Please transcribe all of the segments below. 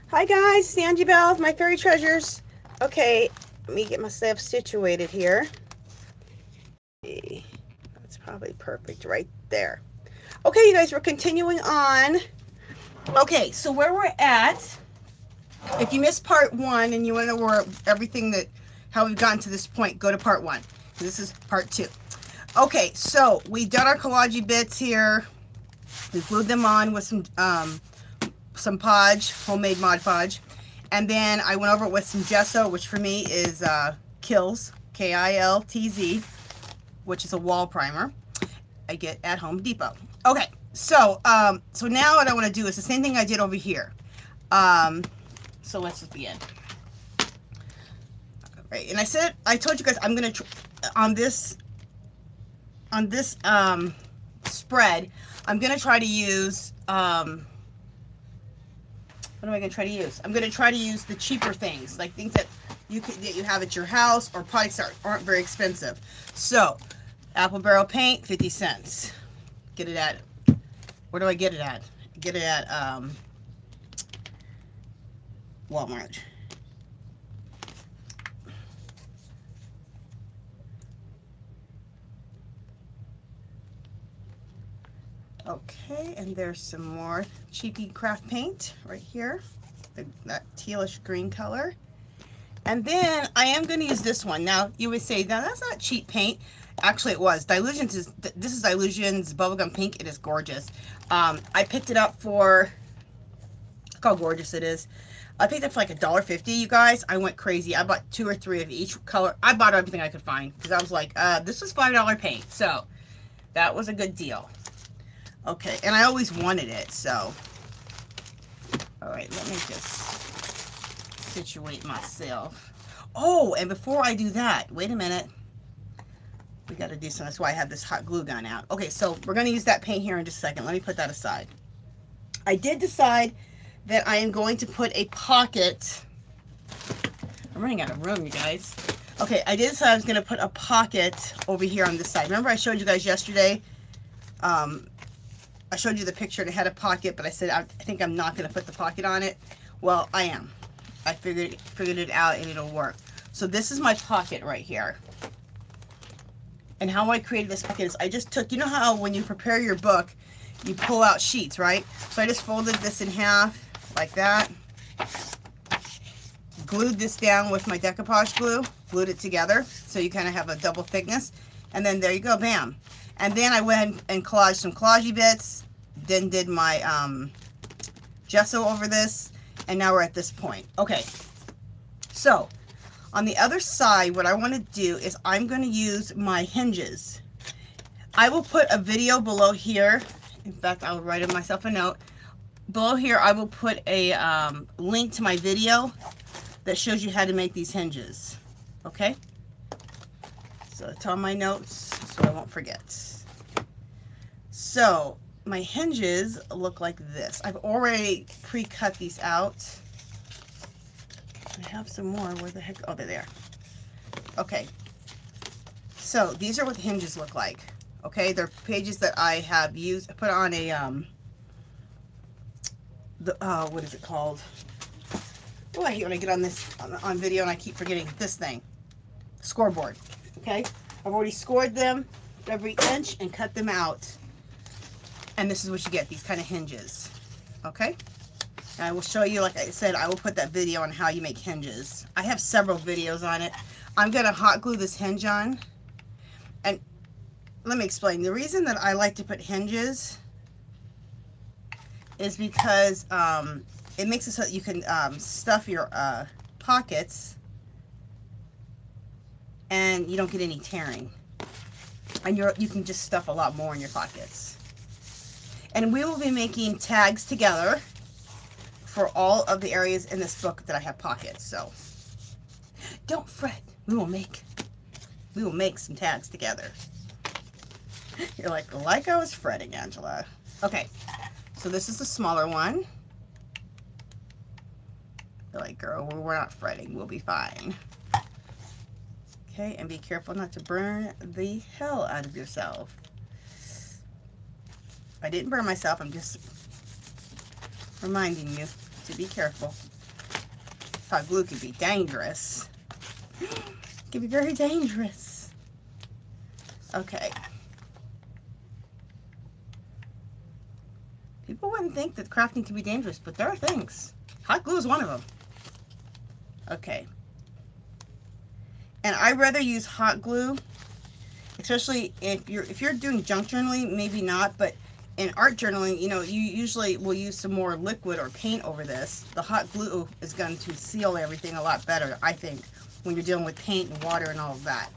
Hi guys, it's Angie Bell with My Fairy Treasures. Okay, let me get myself situated here. That's probably perfect right there. Okay, you guys, we're continuing on. Okay, so where we're at, if you missed part one and you want to know where everything that, how we've gotten to this point, go to part one. This is part two. Okay, so we've done our collage bits here. We glued them on with some Podge, homemade Mod Podge. And then I went over it with some gesso, which for me is Kilz, K-I-L-T-Z, which is a wall primer I get at Home Depot. Okay, so so now what I want to do is the same thing I did over here. So let's just begin. All right, and I told you guys I'm gonna on this spread, I'm gonna try to use what am I going to try to use? I'm going to try to use the cheaper things, like things that you have at your house, or products that aren't very expensive. So, apple barrel paint, 50 cents. Get it at, where do I get it at? Get it at Walmart. Okay, and there's some more cheapy craft paint right here, that tealish green color. And then I am going to use this one. Now you would say, now that's not cheap paint. Actually, it was. Dilutions is, this is Dilutions Bubblegum Pink. It is gorgeous. I picked it up for, look how gorgeous it is. I picked it up for like $1.50, you guys. I went crazy. I bought 2 or 3 of each color. I bought everything I could find because I was like, this was $5 paint. So that was a good deal. Okay, and I always wanted it, so. All right, let me just situate myself. Oh, and before I do that, wait a minute. We got to do something. That's why I have this hot glue gun out. Okay, so we're going to use that paint here in just a second. Let me put that aside. I did decide that I am going to put a pocket. I'm running out of room, you guys. Okay, I did decide I was going to put a pocket over here on this side. Remember I showed you guys yesterday? I showed you the picture and it had a pocket, but I said I think I'm not going to put the pocket on it. Well, I am. I figured it out and it'll work. So this is my pocket right here. And how I created this pocket is I just took, you know how when you prepare your book, you pull out sheets, right? So I just folded this in half like that. Glued this down with my decoupage glue. Glued it together so you kind of have a double thickness. And then there you go, bam. And then I went and collaged some collagey bits, then did my gesso over this, and now we're at this point. Okay, so on the other side, what I want to do is I'm going to use my hinges. I will put a video below here. In fact, I'll write myself a note. Below here, I will put a link to my video that shows you how to make these hinges. Okay? So it's on my notes so I won't forget. So my hinges look like this. I've already pre-cut these out. I have some more. Where the heck? Oh, they're there. Okay. So these are what the hinges look like. Okay, they're pages that I have used. I put on a what is it called? Oh, I hate when I get on this on video and I keep forgetting this thing. Scoreboard. Okay, I've already scored them every inch and cut them out. And this is what you get, these kind of hinges. Okay? And I will show you, like I said, I will put that video on how you make hinges. I have several videos on it. I'm going to hot glue this hinge on. And let me explain. The reason that I like to put hinges is because it makes it so that you can stuff your pockets and you don't get any tearing. And you can just stuff a lot more in your pockets. And we will be making tags together for all of the areas in this book that I have pockets. So don't fret. We will make some tags together. You're like I was fretting, Angela. Okay, so this is the smaller one. You're like, girl, we're not fretting. We'll be fine. Okay, and be careful not to burn the hell out of yourself. I didn't burn myself. I'm just reminding you to be careful. hot glue can be dangerous. It can be very dangerous. Okay. People wouldn't think that crafting can be dangerous, but there are things. Hot glue is one of them. Okay. And I rather use hot glue, especially if you're doing junk journaling, maybe not, but in art journaling, you know, you usually will use some more liquid or paint over this. The hot glue is going to seal everything a lot better, I think, when you're dealing with paint and water and all of that.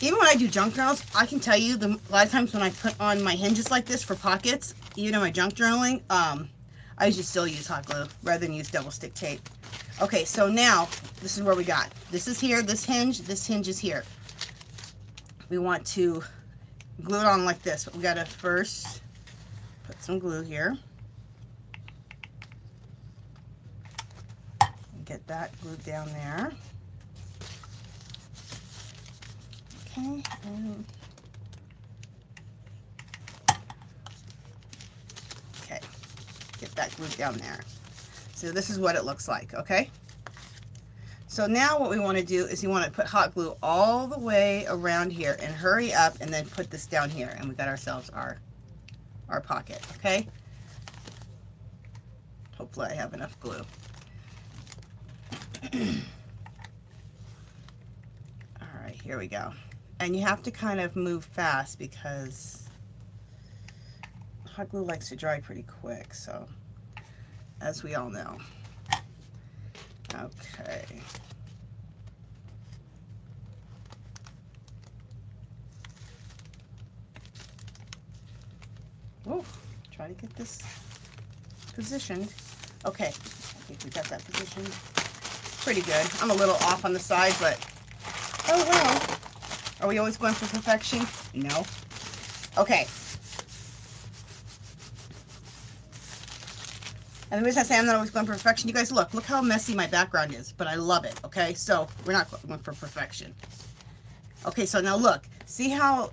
Even when I do junk journals, I can tell you, a lot of times when I put on my hinges like this for pockets, even in my junk journaling, I usually still use hot glue rather than use double stick tape. Okay, so now, this is where we got. This is here, this hinge is here. We want to glue it on like this, but we gotta first put some glue here. Get that glued down there. Okay, and okay, get that glued down there. So this is what it looks like, okay? So now what we want to do is you want to put hot glue all the way around here and hurry up and then put this down here, and we got ourselves our pocket, okay? Hopefully I have enough glue. All right, here we go. And you have to kind of move fast because hot glue likes to dry pretty quick, so as we all know. Okay. Whoa, try to get this positioned. Okay, I think we got that positioned pretty good. I'm a little off on the side, but oh well. Are we always going for perfection? No. Okay. And the reason I say I'm not always going for perfection, you guys look how messy my background is, but I love it, okay? So we're not going for perfection. Okay, so now look, see how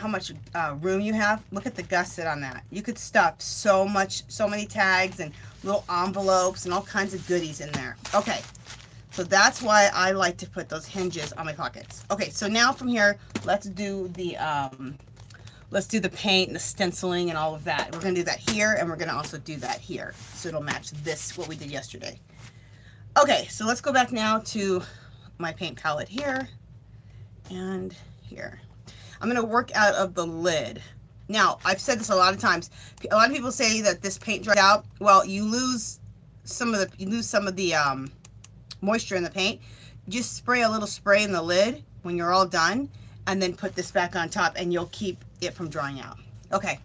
much room you have? Look at the gusset on that. You could stuff so many tags and little envelopes and all kinds of goodies in there. Okay, so that's why I like to put those hinges on my pockets. Okay, so now from here, let's do the paint and the stenciling and all of that. We're gonna do that here, and we're gonna also do that here. So it'll match this, what we did yesterday. Okay, so let's go back now to my paint palette here and here. I'm gonna work out of the lid. Now, I've said this a lot of times. A lot of people say that this paint dries out. Well, you lose some of the moisture in the paint. Just spray a little spray in the lid when you're all done, and then put this back on top, and you'll keep it from drying out. Okay.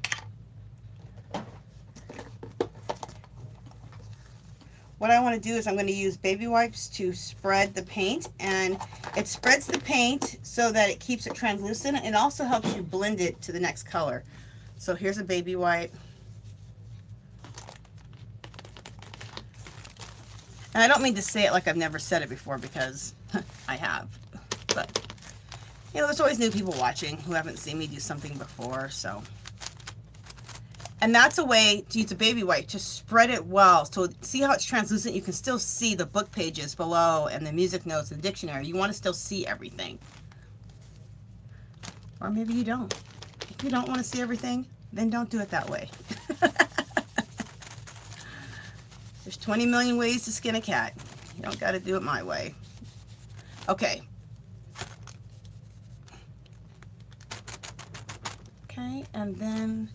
What I want to do is I'm going to use baby wipes to spread the paint, and it spreads the paint so that it keeps it translucent. It also helps you blend it to the next color. So here's a baby wipe. And I don't mean to say it like I've never said it before, because I have. But, you know, there's always new people watching who haven't seen me do something before, so. And that's a way to use a baby wipe to spread it well. So see how it's translucent? You can still see the book pages below and the music notes and the dictionary. You want to still see everything. Or maybe you don't. If you don't want to see everything, then don't do it that way. There's 20 million ways to skin a cat. You don't got to do it my way. Okay. Okay, and then,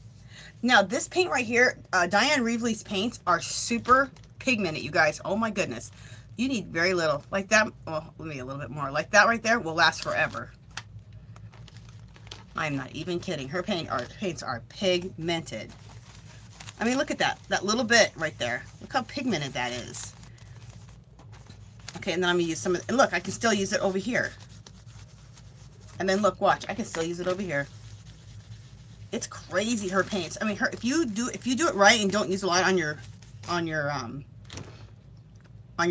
now this paint right here, Diane Reevely's paints are super pigmented, you guys. Oh my goodness. You need very little. Like that, well, let me a little bit more. Like that right there will last forever. I'm not even kidding. Her paints are pigmented. I mean, look at that. That little bit right there. Look how pigmented that is. Okay, and then I'm going to use some of, and look, I can still use it over here. And then look, watch, I can still use it over here. It's crazy, her paints. I mean, if you do it right and don't use a lot on your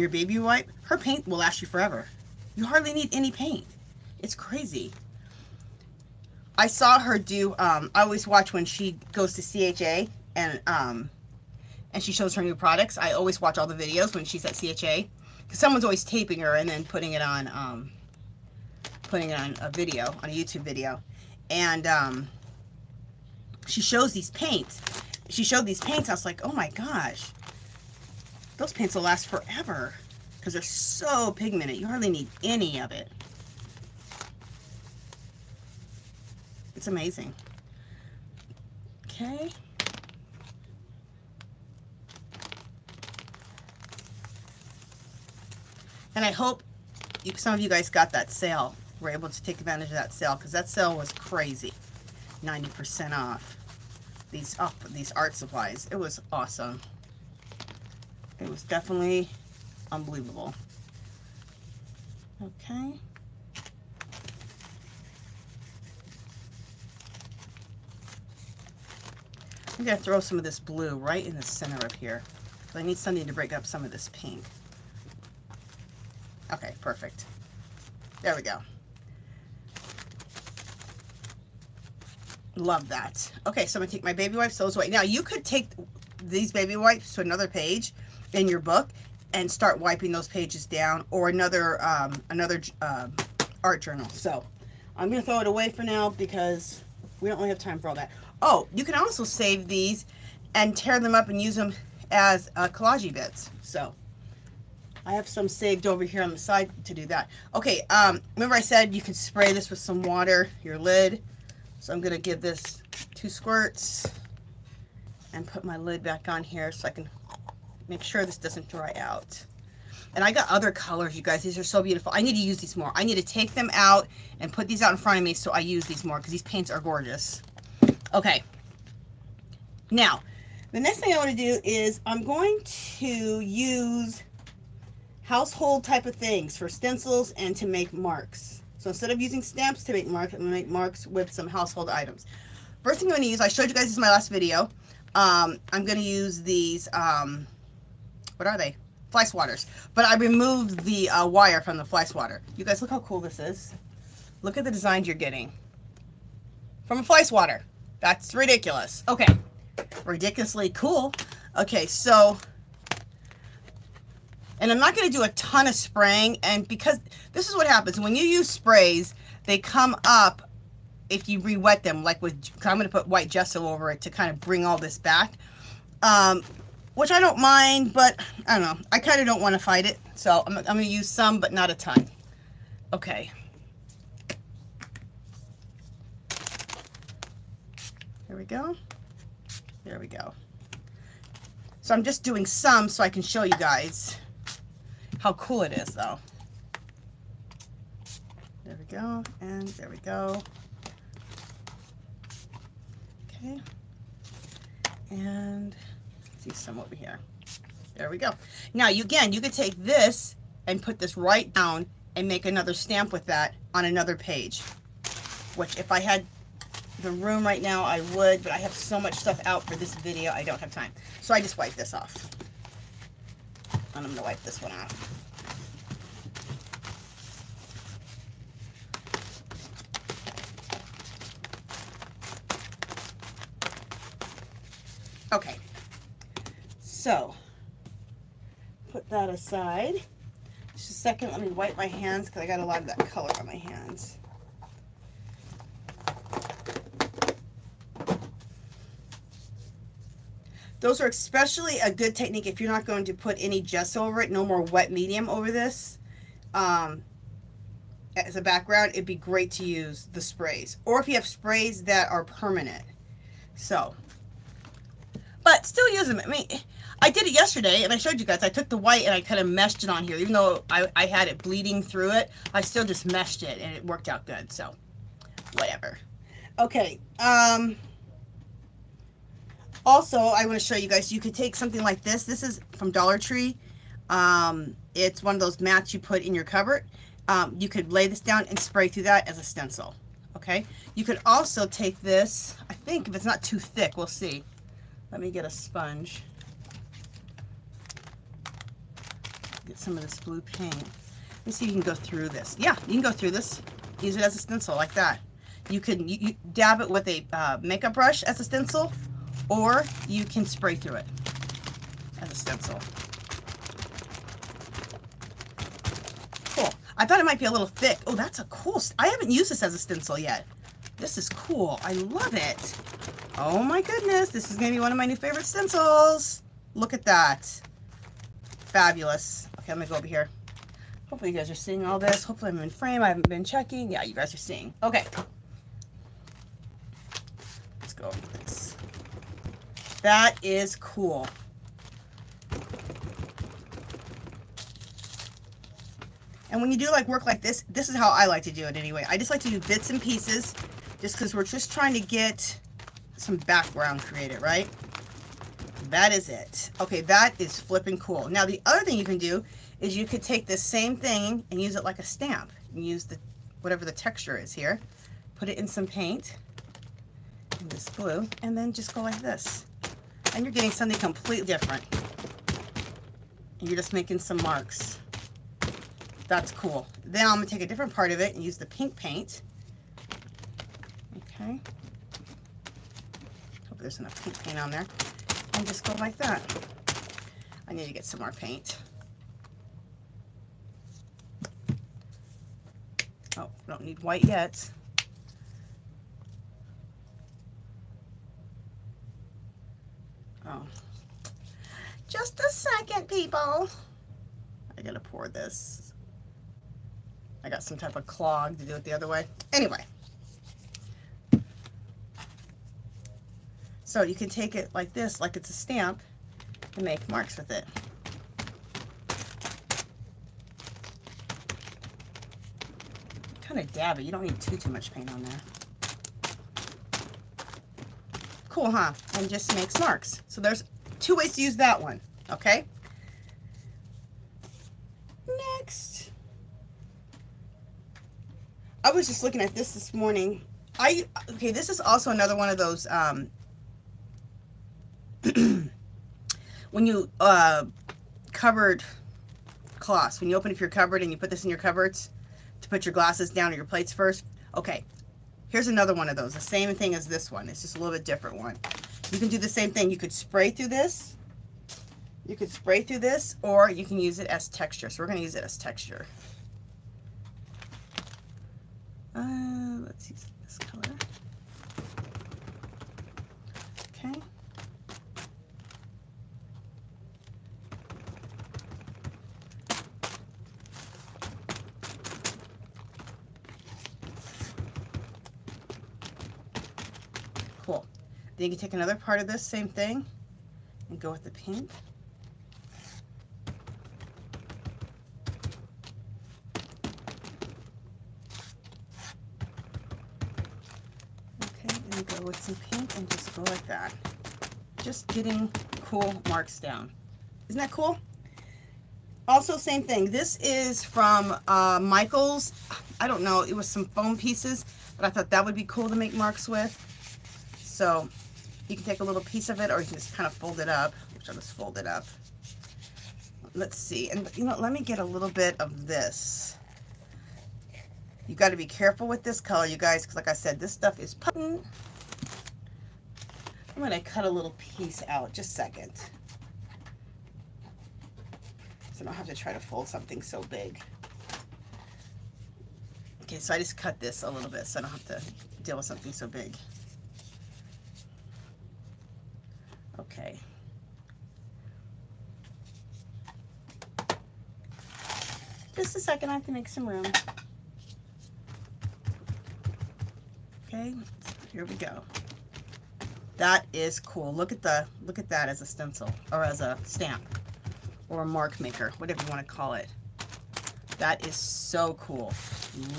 baby wipe, her paint will last you forever. You hardly need any paint. It's crazy. I saw her do, I always watch when she goes to CHA and she shows her new products. I always watch all the videos when she's at CHA. because someone's always taping her and then putting it on a video, on a YouTube video. And she shows these paints. She showed these paints. I was like, oh my gosh, those paints will last forever because they're so pigmented. You hardly need any of it. It's amazing. Okay. And I hope some of you guys got that sale. Were able to take advantage of that sale, because that sale was crazy. 90% off these art supplies. It was awesome. It was definitely unbelievable. Okay. I'm going to throw some of this blue right in the center of here. So I need something to break up some of this pink. Okay, perfect. There we go. Love that. Okay, so I'm going to take my baby wipes, those away. Now, you could take these baby wipes to another page in your book and start wiping those pages down, or another art journal. So I'm going to throw it away for now because we don't really have time for all that. Oh, you can also save these and tear them up and use them as collage bits. So I have some saved over here on the side to do that. Okay, remember I said you can spray this with some water, your lid. So I'm going to give this 2 squirts and put my lid back on here so I can make sure this doesn't dry out. And I got other colors, you guys. These are so beautiful. I need to use these more. I need to take them out and put these out in front of me so I use these more, because these paints are gorgeous. Okay. Now, the next thing I want to do is I'm going to use household type of things for stencils and to make marks. So instead of using stamps to make marks, I'm going to make marks with some household items. First thing I'm going to use, I showed you guys this in my last video. I'm going to use these, what are they? Fly swatters. But I removed the wire from the fly swatter. You guys, look how cool this is. Look at the designs you're getting from a fly swatter. That's ridiculous. Okay. Ridiculously cool. Okay, so, and I'm not going to do a ton of spraying, and because this is what happens when you use sprays, they come up if you re-wet them, like with, I'm going to put white gesso over it to kind of bring all this back, which I don't mind, but I don't know, I kind of don't want to fight it, so I'm going to use some, but not a ton. Okay. There we go. There we go. So I'm just doing some so I can show you guys how cool it is, though. There we go, and there we go. Okay. And see some over here. There we go. Now, you could take this and put this right down and make another stamp with that on another page, which if I had the room right now, I would, but I have so much stuff out for this video, I don't have time. So I just wipe this off. And I'm going to wipe this one off. Okay. So, put that aside. Just a second, let me wipe my hands because I got a lot of that color on my hands. Those are especially a good technique if you're not going to put any gesso over it, no more wet medium over this. As a background, it'd be great to use the sprays. Or if you have sprays that are permanent. So, but still use them. I mean, I did it yesterday and I showed you guys. I took the white and I kind of meshed it on here. Even though I had it bleeding through it, I still just meshed it and it worked out good. So, whatever. Okay, also, I want to show you guys, you could take something like this. This is from Dollar Tree. It's one of those mats you put in your cupboard. You could lay this down and spray through that as a stencil. Okay? You could also take this, I think if it's not too thick, we'll see. Let me get a sponge. Get some of this blue paint. Let me see if you can go through this. Yeah, you can go through this. Use it as a stencil like that. You can you dab it with a makeup brush as a stencil, or you can spray through it as a stencil. I thought it might be a little thick. Oh, that's a cool, I haven't used this as a stencil yet. This is cool. I love it. Oh my goodness, this is going to be one of my new favorite stencils. Look at that. Fabulous. Okay, I'm going to go over here. Hopefully you guys are seeing all this. Hopefully I'm in frame. I haven't been checking. Yeah, you guys are seeing. Okay. Let's go over this. That is cool. And when you do like work like this is how I like to do it anyway. I just like to do bits and pieces just because we're just trying to get some background created, right? That is it. Okay, that is flipping cool. Now the other thing you can do is you could take this same thing and use it like a stamp. And use the whatever the texture is here. Put it in some paint, in this blue, and then just go like this. And you're getting something completely different. And you're just making some marks. That's cool. Then I'm going to take a different part of it and use the pink paint. Okay. Hope there's enough pink paint on there. And just go like that. I need to get some more paint. Oh, don't need white yet. Oh. Just a second, people. I gotta pour this. I got some type of clog to do it the other way. Anyway. So you can take it like this, like it's a stamp, and make marks with it. Kind of dab it. You don't need too much paint on there. Cool, huh? And just makes marks. So there's 2 ways to use that one. Okay? Next. I was just looking at this morning. Okay, this is also another one of those when you cupboard cloths, when you open up your cupboard and you put this in your cupboards to put your glasses down or your plates first. Okay, here's another one of those, the same thing as this one. It's just a little bit different one. You can do the same thing. You could spray through this. You could spray through this, or you can use it as texture. So we're going to use it as texture. Let's use this color. Okay. Cool. Then you can take another part of this, same thing, and go with the pink. Go with some pink and just go like that. Just getting cool marks down. Isn't that cool? Also, same thing. This is from Michael's. I don't know. It was some foam pieces, but I thought that would be cool to make marks with. So you can take a little piece of it, or you can just kind of fold it up. Which I'll just fold it up. Let's see. And you know, let me get a little bit of this. You got to be careful with this color, you guys, because like I said, this stuff is potent. I'm going to cut a little piece out. Just a second. So I don't have to try to fold something so big. Okay, so I just cut this a little bit so I don't have to deal with something so big. Okay. Just a second, I have to make some room. Okay, here we go. That is cool. Look at that as a stencil or as a stamp or a mark maker, whatever you want to call it. That is so cool.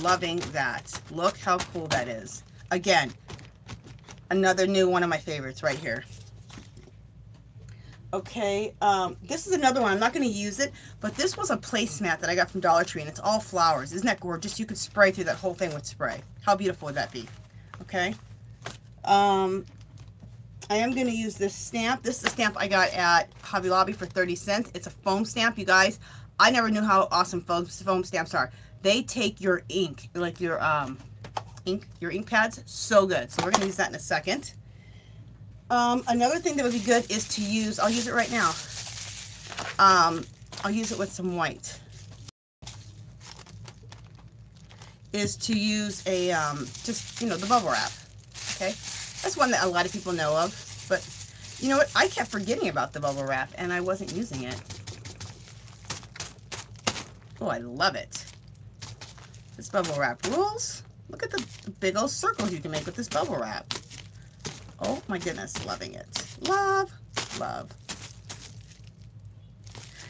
Loving that. Look how cool that is. Again, another new one of my favorites right here. Okay, this is another one. I'm not going to use it, but this was a placemat that I got from Dollar Tree, and it's all flowers. Isn't that gorgeous? You could spray through that whole thing with spray. How beautiful would that be? Okay. I am going to use this stamp. This is a stamp I got at Hobby Lobby for 30 cents. It's a foam stamp, you guys. I never knew how awesome foam stamps are. They take your ink, like your ink pads, so good. So we're going to use that in a second. Another thing that would be good is to use, I'll use it right now. I'll use it with some white. is to use a, just, you know, the bubble wrap, okay? That's one that a lot of people know of, but you know what? I kept forgetting about the bubble wrap, and I wasn't using it. Oh, I love it. This bubble wrap rules. Look at the big old circles you can make with this bubble wrap. Oh my goodness, loving it. Love, love.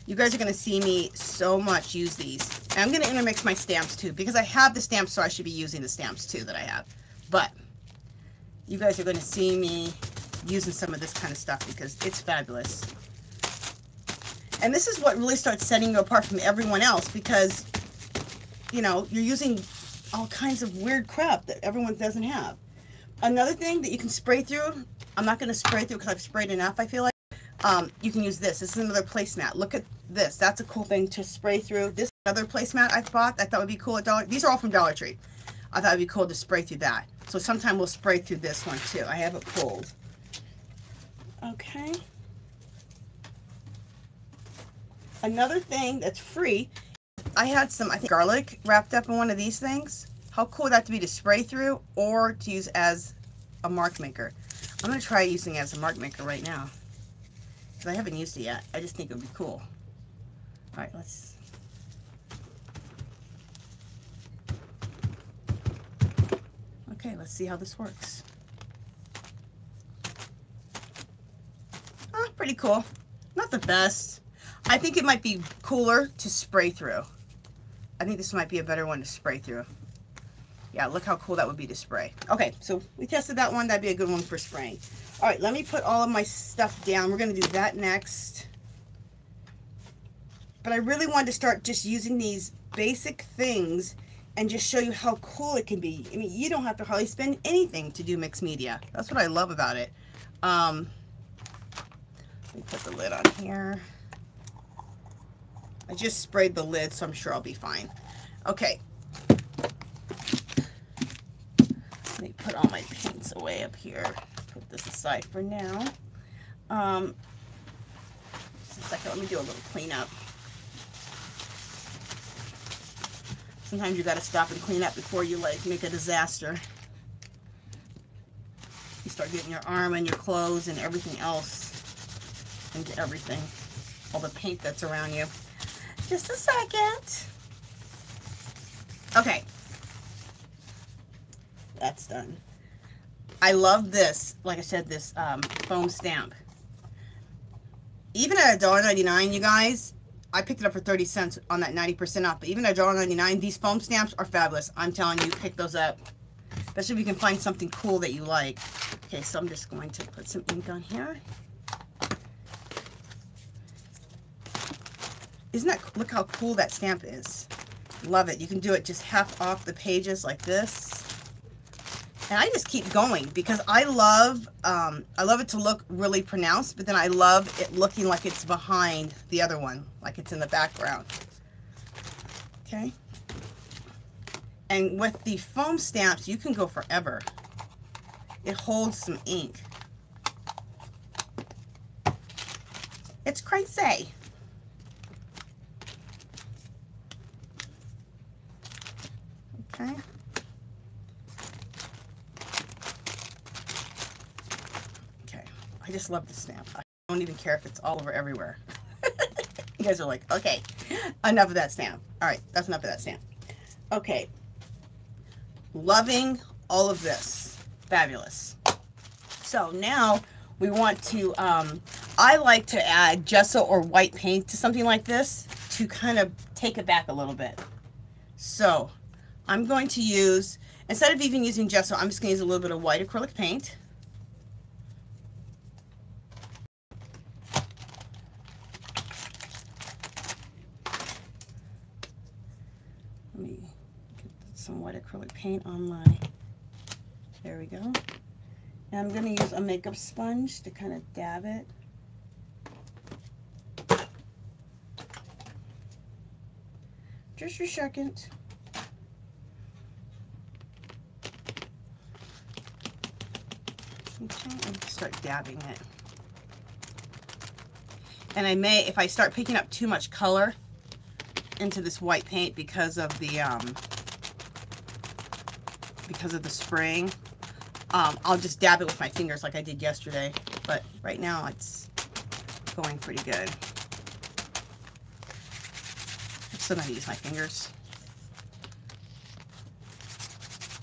You guys are going to see me so much use these. And I'm going to intermix my stamps too, because I have the stamps, so I should be using the stamps too that I have. But you guys are going to see me using some of this kind of stuff because it's fabulous. And this is what really starts setting you apart from everyone else, because, you know, you're using all kinds of weird crap that everyone doesn't have. Another thing that you can spray through, I'm not going to spray through because I've sprayed enough, I feel like. You can use this. This is another placemat. Look at this. That's a cool thing to spray through. This other placemat I bought, I thought would be cool at Dollar Tree. These are all from Dollar Tree. I thought it'd be cool to spray through that. So sometime we'll spray through this one too. I have it pulled. Okay. Another thing that's free, I had some, I think, garlic wrapped up in one of these things. How cool would that to be to spray through or to use as a mark maker? I'm going to try using it as a mark maker right now, because I haven't used it yet. I just think it would be cool. All right, let's... Okay, let's see how this works. Oh, pretty cool. Not the best. I think it might be cooler to spray through. I think this might be a better one to spray through. Yeah, look how cool that would be to spray. Okay, so we tested that one. That'd be a good one for spraying. All right, let me put all of my stuff down. We're going to do that next. But I really wanted to start just using these basic things and just show you how cool it can be. I mean, you don't have to hardly spend anything to do mixed media. That's what I love about it. Let me put the lid on here. I just sprayed the lid, so I'm sure I'll be fine. Okay. Let me put all my paints away up here. Put this aside for now. Just a second, let me do a little cleanup. Sometimes you gotta stop and clean up before you like make a disaster. You start getting your arm and your clothes and everything else into everything. All the paint that's around you. Just a second. Okay. That's done. I love this, like I said, this foam stamp. Even at $1.99, you guys, I picked it up for 30 cents on that 90% off, but even at $1.99, these foam stamps are fabulous. I'm telling you, pick those up. Especially if you can find something cool that you like. Okay, so I'm just going to put some ink on here. Isn't that, look how cool that stamp is. Love it. You can do it just half off the pages like this. And I just keep going because I love it to look really pronounced, but then I love it looking like it's behind the other one, like it's in the background. Okay. And with the foam stamps, you can go forever. It holds some ink. It's crazy. Okay. Okay. I just love the stamp. I don't even care if it's all over everywhere. You guys are like, okay, enough of that stamp. All right, that's enough of that stamp. Okay. Loving all of this. Fabulous. So now we want to, I like to add gesso or white paint to something like this to kind of take it back a little bit. So I'm going to use, instead of even using gesso, I'm just going to use a little bit of white acrylic paint. Let me get some white acrylic paint on my, there we go. And I'm going to use a makeup sponge to kind of dab it. Just a second. Okay, and start dabbing it. And I may, if I start picking up too much color into this white paint because of the because of the spraying, I'll just dab it with my fingers like I did yesterday. But right now it's going pretty good. I'm still gonna use my fingers.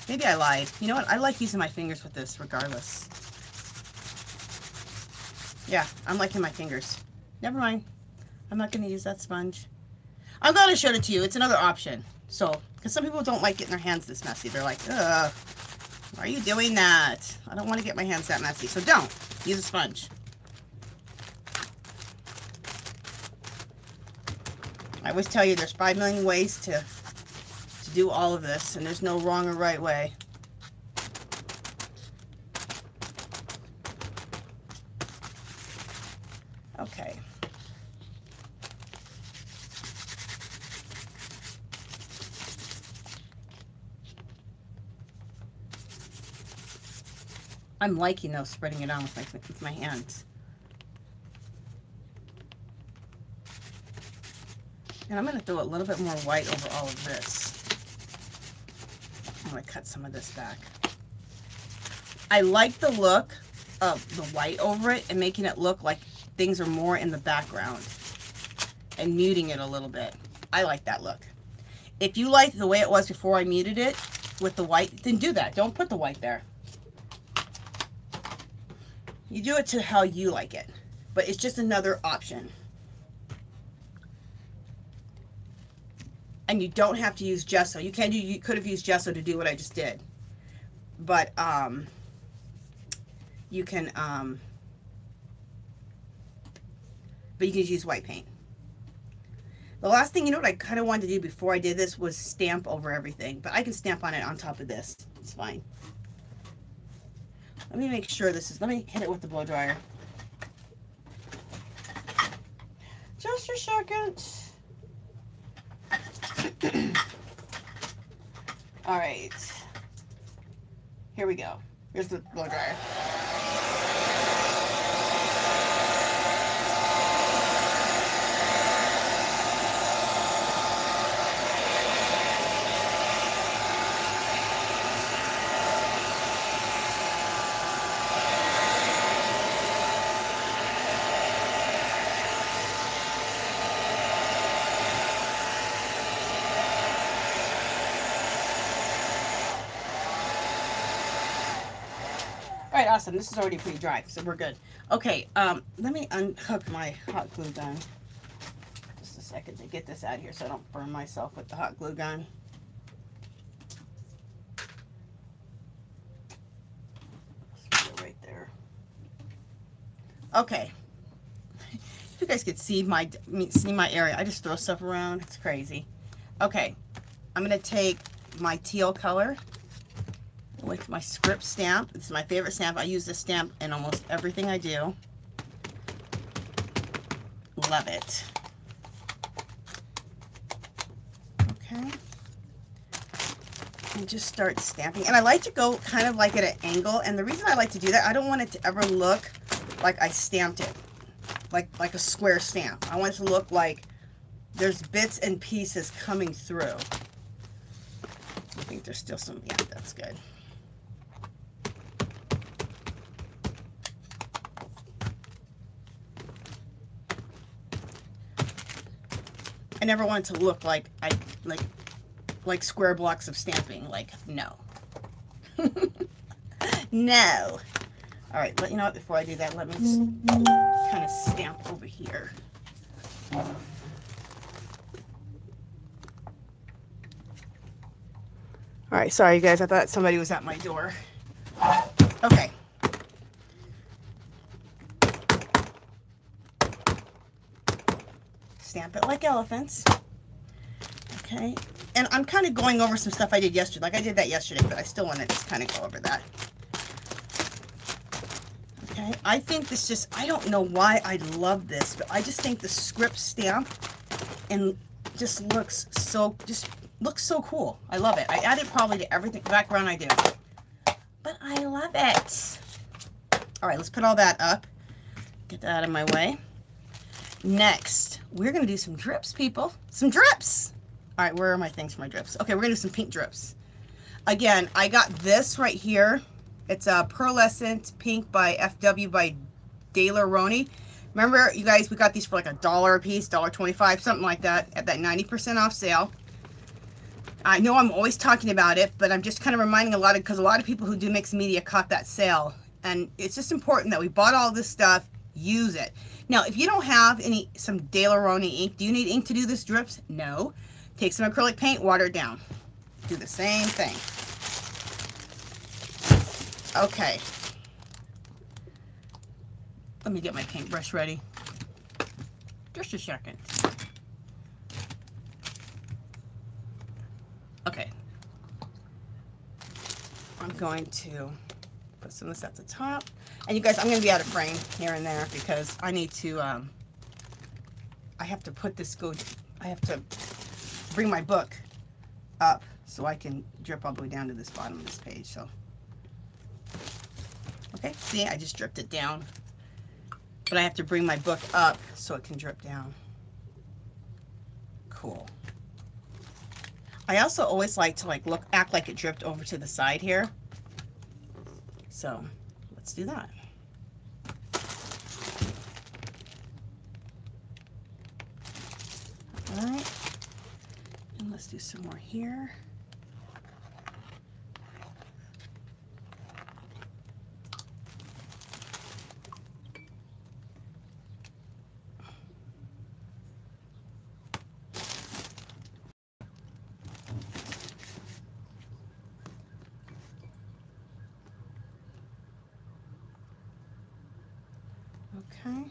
Maybe I lied. You know what? I like using my fingers with this regardless. Yeah, I'm liking my fingers. Never mind. I'm not gonna use that sponge. I'm glad I showed it to you. It's another option. So, because some people don't like getting their hands this messy. They're like, ugh, why are you doing that? I don't want to get my hands that messy. So don't. Use a sponge. I always tell you there's 5 million ways to do all of this, and there's no wrong or right way. Okay. I'm liking though spreading it on with my hands. And I'm going to throw a little bit more white over all of this. I'm going to cut some of this back. I like the look of the white over it and making it look like things are more in the background and muting it a little bit. I like that look. If you like the way it was before I muted it with the white, then do that. Don't put the white there. You do it to how you like it, but it's just another option. And you don't have to use gesso. You could have used gesso to do what I just did. But you can use white paint. The last thing, you know what I kind of wanted to do before I did this was stamp over everything, but I can stamp on it on top of this. It's fine. Let me make sure let me hit it with the blow dryer. Just a second. All right, here we go. Here's the blow dryer. All right, awesome. This is already pretty dry, so we're good. Okay, let me unhook my hot glue gun. Just a second to get this out of here so I don't burn myself with the hot glue gun. Let's put it right there. Okay. If you guys could see my area, I just throw stuff around. It's crazy. Okay, I'm gonna take my teal color with my script stamp. This is my favorite stamp. I use this stamp in almost everything I do. Love it. Okay. And just start stamping. And I like to go kind of like at an angle. And the reason I like to do that, I don't want it to ever look like I stamped it. Like a square stamp. I want it to look like there's bits and pieces coming through. I think there's still some, yeah, that's good. I never want it to look like like square blocks of stamping. Like, no. No. All right, but you know what? Before I do that, let me just kind of stamp over here. All right, sorry, you guys. I thought somebody was at my door. Okay. Stamp it like elephants. Okay. And I'm kind of going over some stuff I did yesterday. Like I did that yesterday, but I still want to just kind of go over that. Okay. I think this just, I don't know why I love this, but I just think the script stamp and just looks so cool. I love it. I add it probably to everything background I do, but I love it. All right, let's put all that up. Get that out of my way. Next, we're going to do some drips, people. Some drips. All right, where are my things for my drips? Okay, we're going to do some pink drips. Again, I got this right here. It's a Pearlescent Pink by FW by Daler Roney. Remember, you guys, we got these for like $1 a piece, $1.25, something like that, at that 90% off sale. I know I'm always talking about it, but I'm just kind of reminding because a lot of people who do mixed media caught that sale. And it's just important that we bought all this stuff, use it. Now, if you don't have some Daler Roney ink, do you need ink to do this drips? No. Take some acrylic paint, water it down. Do the same thing. Okay. Let me get my paintbrush ready. Just a second. Okay. I'm going to put some of this at the top. And you guys, I'm going to be out of frame here and there because I need to, I have to put this, I have to bring my book up so I can drip all the way down to this bottom of this page. So, okay, see, I just dripped it down. But I have to bring my book up so it can drip down. Cool. I also always like to act like it dripped over to the side here. So let's do that. All right, and let's do some more here. Okay.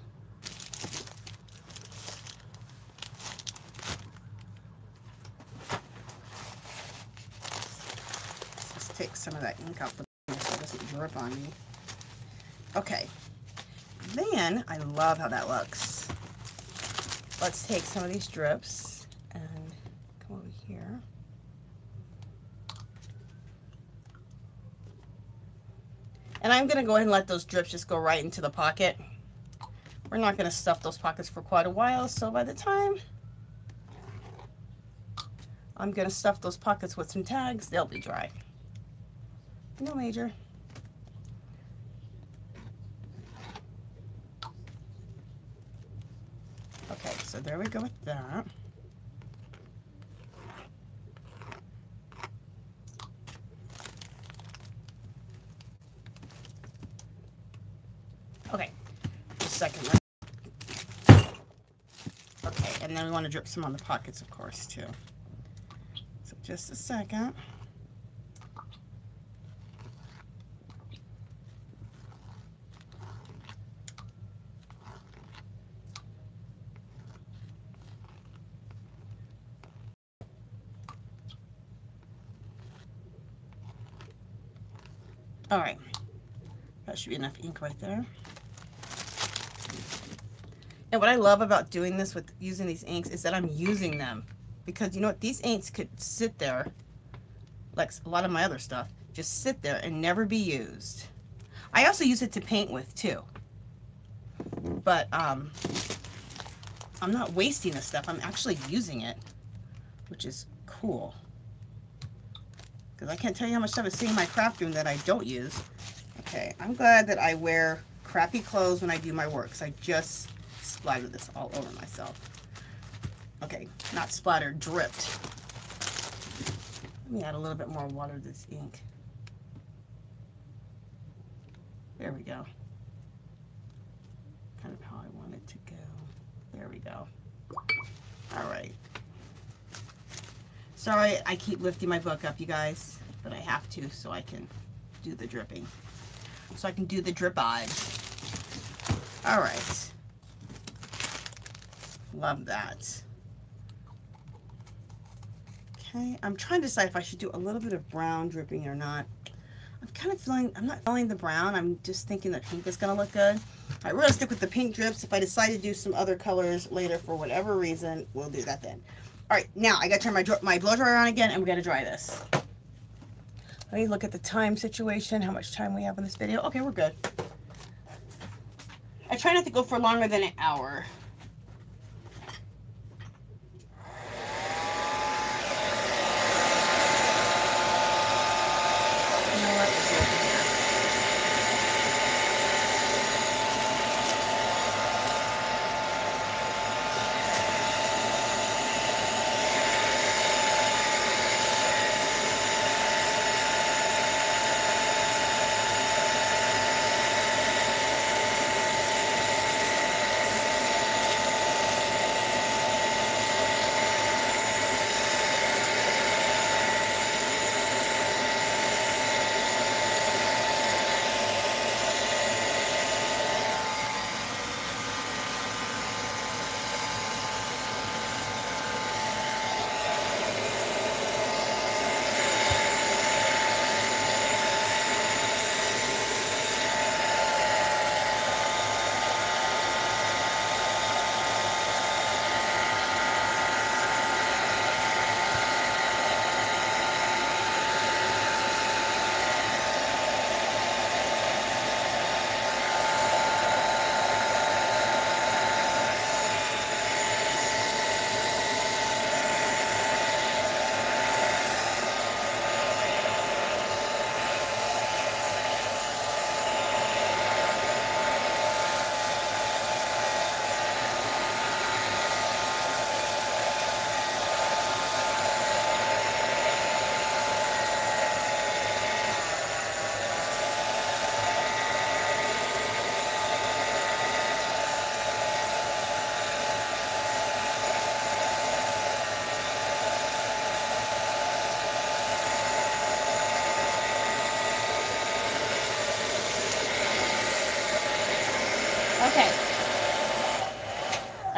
Let's just take some of that ink out so it doesn't drip on me. Okay. Then, I love how that looks. Let's take some of these drips and come over here. And I'm going to go ahead and let those drips just go right into the pocket. We're not going to stuff those pockets for quite a while, so by the time I'm going to stuff those pockets with some tags, they'll be dry. No major. Okay, so there we go with that. Okay, just a second. Okay, and then we want to drip some on the pockets, of course, too. So just a second. All right, that should be enough ink right there. And what I love about doing this with using these inks is that I'm using them, because you know what, these inks could sit there like a lot of my other stuff, just sit there and never be used. I also use it to paint with too, but I'm not wasting this stuff. I'm actually using it, which is cool, because I can't tell you how much stuff is sitting in my craft room that I don't use. Okay, I'm glad that I wear crappy clothes when I do my work, because I just splattered this all over myself. Okay, not splattered, dripped. Let me add a little bit more water to this ink. There we go. Kind of how I want it to go. There we go. All right. Sorry, I keep lifting my book up, you guys, but I have to so I can do the dripping. So I can do the drip-age. All right. Love that. Okay, I'm trying to decide if I should do a little bit of brown dripping or not. I'm kind of feeling, I'm not feeling the brown. I'm just thinking that pink is going to look good. I really stick with the pink drips. If I decide to do some other colors later for whatever reason, we'll do that then. All right, now I got to turn my blow dryer on again, and we're going to dry this. Let me look at the time situation, how much time we have in this video. Okay, we're good. I try not to go for longer than an hour.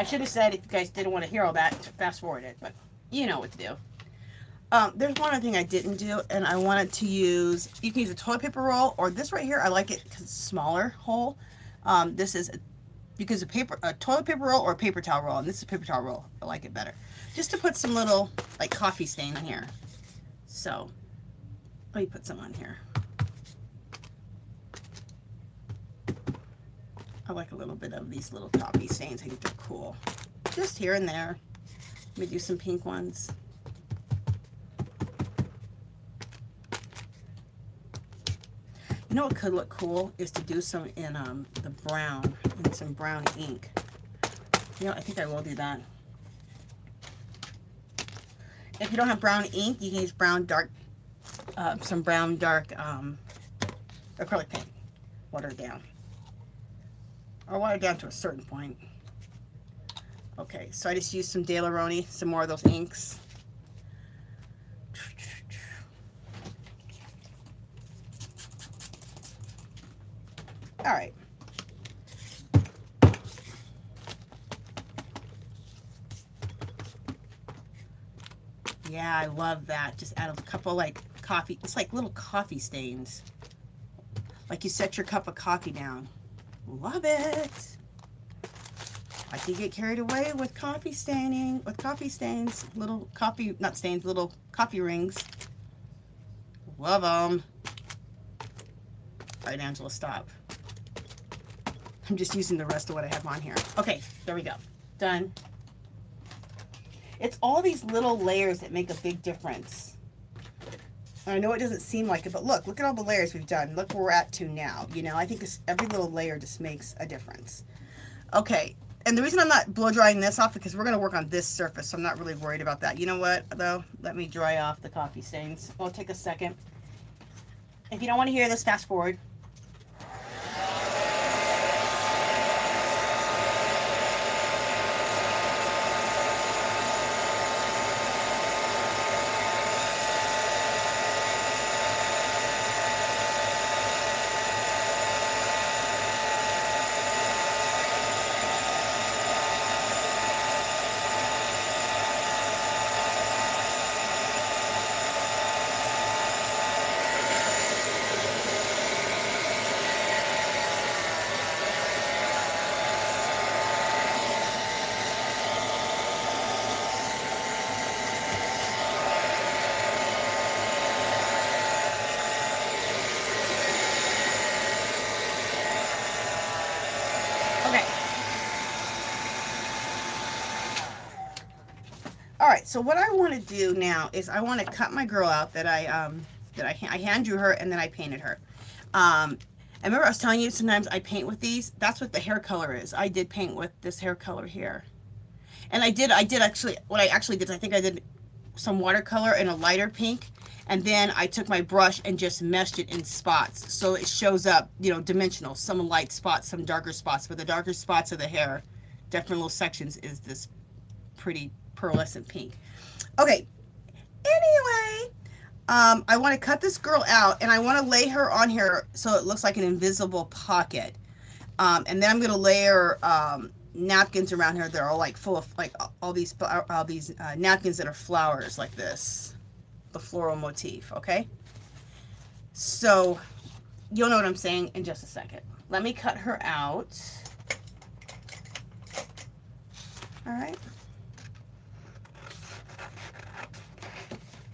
should have said, if you guys didn't want to hear all that, fast forward it, but you know what to do. There's one other thing I didn't do, and I wanted to use, you can use a toilet paper roll, or this right here, I like it because it's a smaller hole. This is, because a toilet paper roll or a paper towel roll, and this is a paper towel roll. I like it better. Just to put some little, like, coffee stain in here. So, let me put some on here. I like a little bit of these little coffee stains. I think they're cool. Just here and there. Let me do some pink ones. You know what could look cool is to do some in the brown, in some brown ink. You know, I think I will do that. If you don't have brown ink, you can use brown dark, some brown dark acrylic paint. Water it down. Or water it down to a certain point. Okay, so I just used some Daleroni, some more of those inks. All right. Yeah, I love that. Just add a couple like coffee. It's like little coffee stains. Like you set your cup of coffee down. Love it. I can get carried away with coffee staining, with coffee stains, little coffee, not stains, little coffee rings. Love them. All right, Angela, stop. I'm just using the rest of what I have on here. Okay, there we go. Done. It's all these little layers that make a big difference. And I know it doesn't seem like it, but look at all the layers we've done. Look where we're at to now. You know, I think every little layer just makes a difference. Okay, and the reason I'm not blow drying this off because we're going to work on this surface, so I'm not really worried about that. You know what, though? Let me dry off the coffee stains. It'll take a second. If you don't want to hear this, fast forward. Alright, so what I want to do now is I want to cut my girl out that I hand drew her and then I painted her. I remember I was telling you sometimes I paint with these. That's what the hair color is. I did paint with this hair color here. And I did actually, what I actually did is I think I did some watercolor in a lighter pink. And then I took my brush and just meshed it in spots. So it shows up, you know, dimensional. Some light spots, some darker spots. But the darker spots of the hair, different little sections, is this pretty pearlescent pink. Okay, anyway, I want to cut this girl out and I want to lay her on here so it looks like an invisible pocket. And then I'm going to layer napkins around here that are all like full of like all these napkins that are flowers like this, the floral motif. Okay, so you'll know what I'm saying in just a second. Let me cut her out. All right.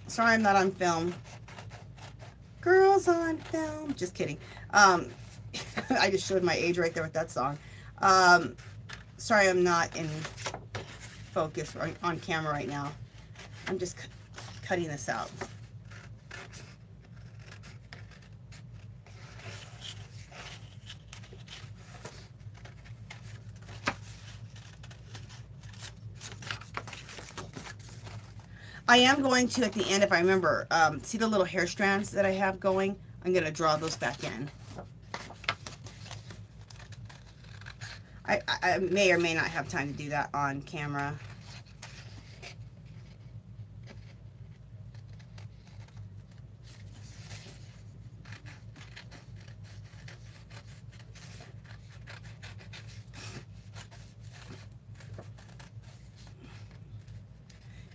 Sorry I'm not on film. Girls on film. Just kidding. I just showed my age right there with that song. Sorry I'm not in focus or on camera right now. I'm just cutting this out. I am going to, at the end, if I remember, see the little hair strands that I have going? I'm going to draw those back in. I may or may not have time to do that on camera.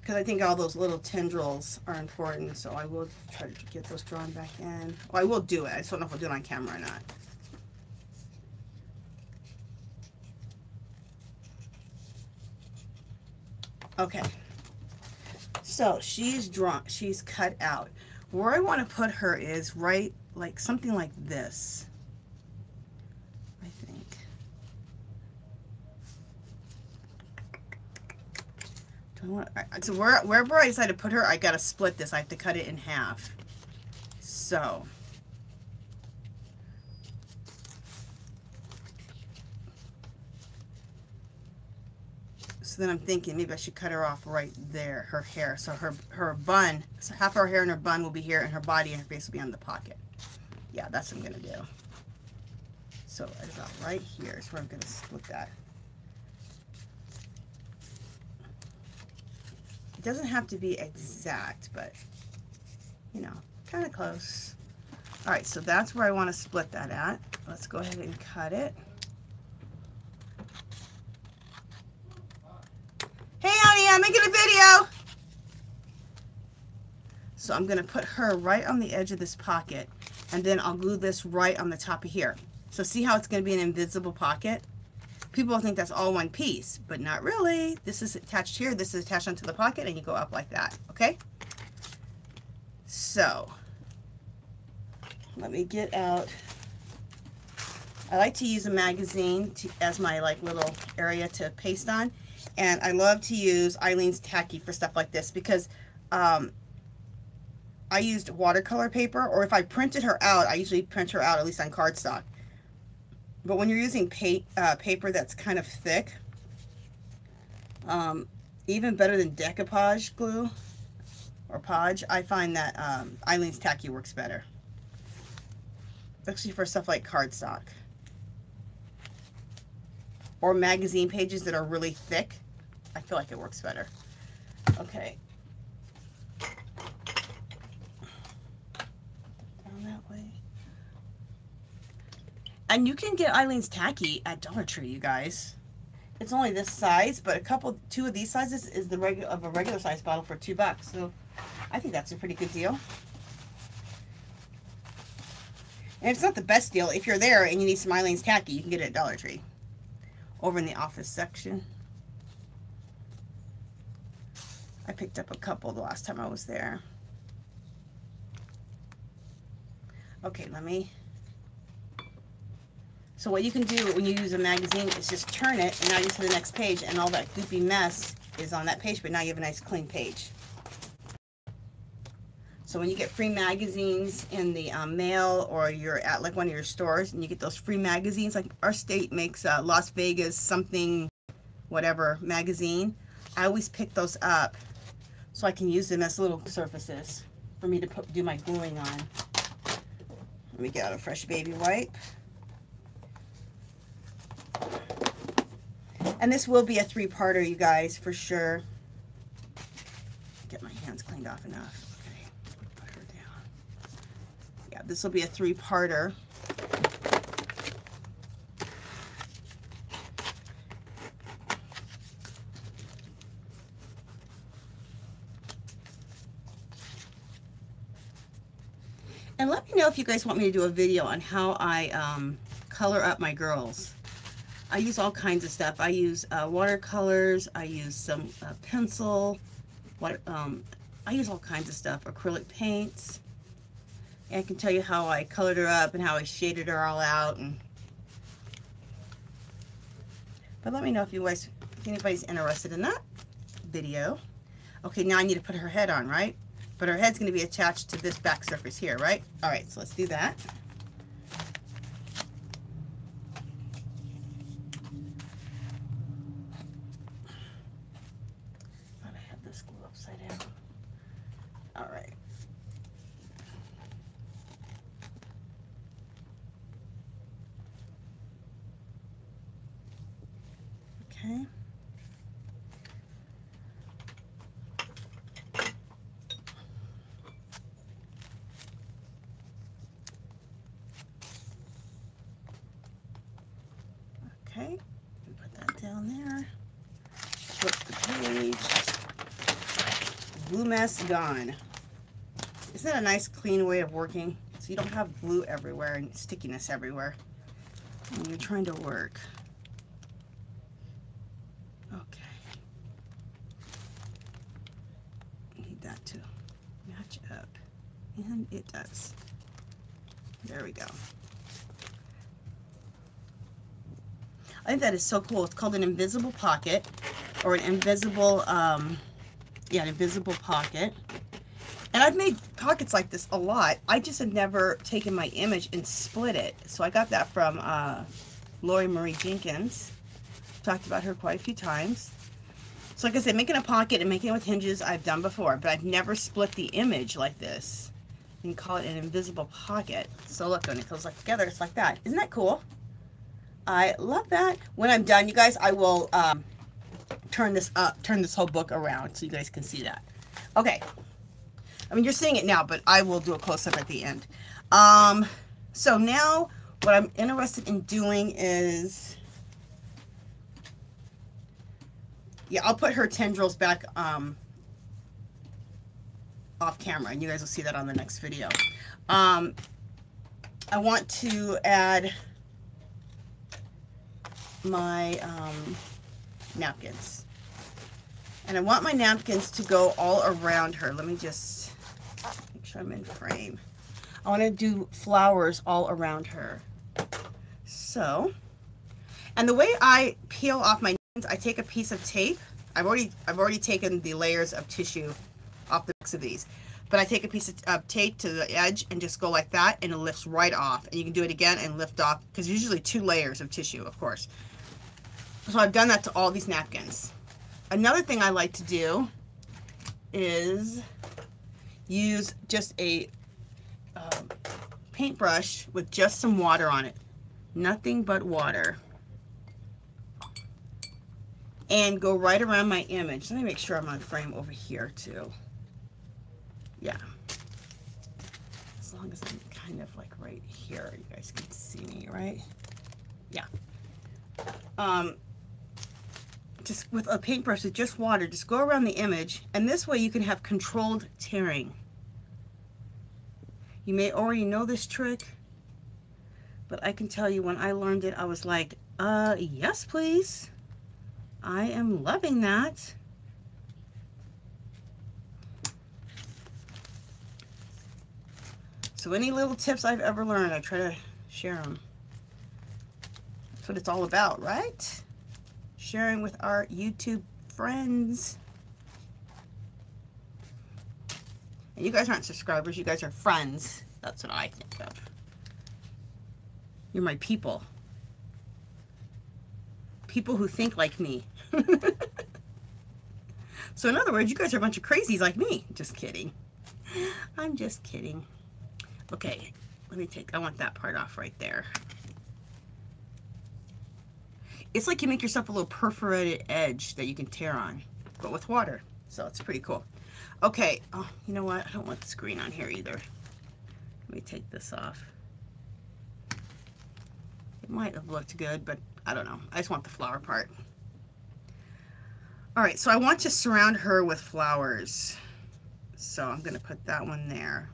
because I think all those little tendrils are important, so I will try to get those drawn back in. Well, I will do it. I just don't know if I'll do it on camera or not. Okay, so she's drawn, she's cut out. Where I want to put her is right, like something like this, I think. Do I want, so wherever I decide to put her, I got to split this. I have to cut it in half. So then I'm thinking maybe I should cut her off right there, her hair. So her bun, so half her hair and her bun will be here, and her body and her face will be on the pocket. Yeah, that's what I'm going to do. So about right here is where I'm going to split that. It doesn't have to be exact, but, you know, kind of close. All right, so that's where I want to split that at. Let's go ahead and cut it. Hey, honey, I'm making a video. So I'm going to put her right on the edge of this pocket, and then I'll glue this right on the top of here. So see how it's going to be an invisible pocket? People will think that's all one piece, but not really. This is attached here, this is attached onto the pocket, and you go up like that, okay? So, let me get out. I like to use a magazine as my like little area to paste on. And I love to use Eileen's Tacky for stuff like this because I used watercolor paper, or if I printed her out, I usually print her out at least on cardstock. But when you're using paper that's kind of thick, even better than decoupage glue or Podge, I find that Eileen's Tacky works better. Especially for stuff like cardstock. Or magazine pages that are really thick. I feel like it works better. Okay. Down that way. And you can get Eileen's Tacky at Dollar Tree, you guys. It's only this size, but two of these sizes is the regular size bottle for $2. So I think that's a pretty good deal. And it's not the best deal. If you're there and you need some Eileen's Tacky, you can get it at Dollar Tree. Over in the office section. I picked up a couple the last time I was there. Okay, so what you can do when you use a magazine is just turn it, and now you're to the next page, and all that goopy mess is on that page, but now you have a nice clean page. So when you get free magazines in the mail, or you're at like one of your stores and you get those free magazines, like our state makes Las Vegas something, whatever magazine, I always pick those up so I can use them as little surfaces for me to do my gluing on. Let me get out a fresh baby wipe. And this will be a 3-parter, you guys, for sure. Get my hands cleaned off enough. Yeah, this will be a 3-parter. And let me know if you guys want me to do a video on how I color up my girls. I use all kinds of stuff. I use watercolors. I use some pencil. I use all kinds of stuff. Acrylic paints. And I can tell you how I colored her up and how I shaded her all out. But let me know if anybody's interested in that video. Okay, now I need to put her head on, right? But her head's going to be attached to this back surface here, right? All right, so let's do that. Thought I had this glue upside down. All right. Okay. Okay, put that down there. Flip the page. glue mess gone. Isn't that a nice clean way of working? So you don't have glue everywhere and stickiness everywhere when you're trying to work. Okay. Need that to match up. And it does. There we go. I think that is so cool. It's called an invisible pocket, or an invisible, an invisible pocket. And I've made pockets like this a lot. I just have never taken my image and split it. So I got that from Lori Marie Jenkins. Talked about her quite a few times. So like I said, making a pocket and making it with hinges I've done before, but I've never split the image like this. You can call it an invisible pocket. So look, when it goes like together, it's like that. Isn't that cool? I love that. When I'm done, you guys, I will turn this whole book around so you guys can see that. Okay. I mean, you're seeing it now, but I will do a close-up at the end. So now what I'm interested in doing is, yeah, I'll put her tendrils back off camera, and you guys will see that on the next video. I want to add my napkins, and I want my napkins to go all around her. Let me just make sure I'm in frame. I want to do flowers all around her. So, and the way I peel off my napkins, I take a piece of tape. I've already taken the layers of tissue off the backs of these, but I take a piece of tape to the edge and just go like that, and it lifts right off. And you can do it again and lift off, because usually 2 layers of tissue, of course. So I've done that to all these napkins. Another thing I like to do is use just a paintbrush with just some water on it. Nothing but water. And go right around my image. Let me make sure I'm on frame over here too. Yeah. As long as I'm kind of like right here, you guys can see me, right? Yeah. Just with a paintbrush with just water, just go around the image, and this way you can have controlled tearing. You may already know this trick, but I can tell you when I learned it, I was like, yes, please. I am loving that. So any little tips I've ever learned, I try to share them. That's what it's all about, right? Sharing with our YouTube friends. And you guys aren't subscribers, you guys are friends. That's what I think of. You're my people. People who think like me. So in other words, you guys are a bunch of crazies like me. Just kidding. I'm just kidding. Okay, let me take, I want that part off right there. It's like you make yourself a little perforated edge that you can tear on, but with water. So it's pretty cool. Okay, oh, you know what? I don't want this green on here either. Let me take this off. It might have looked good, but I don't know. I just want the flower part. All right, so I want to surround her with flowers. So I'm gonna put that one there.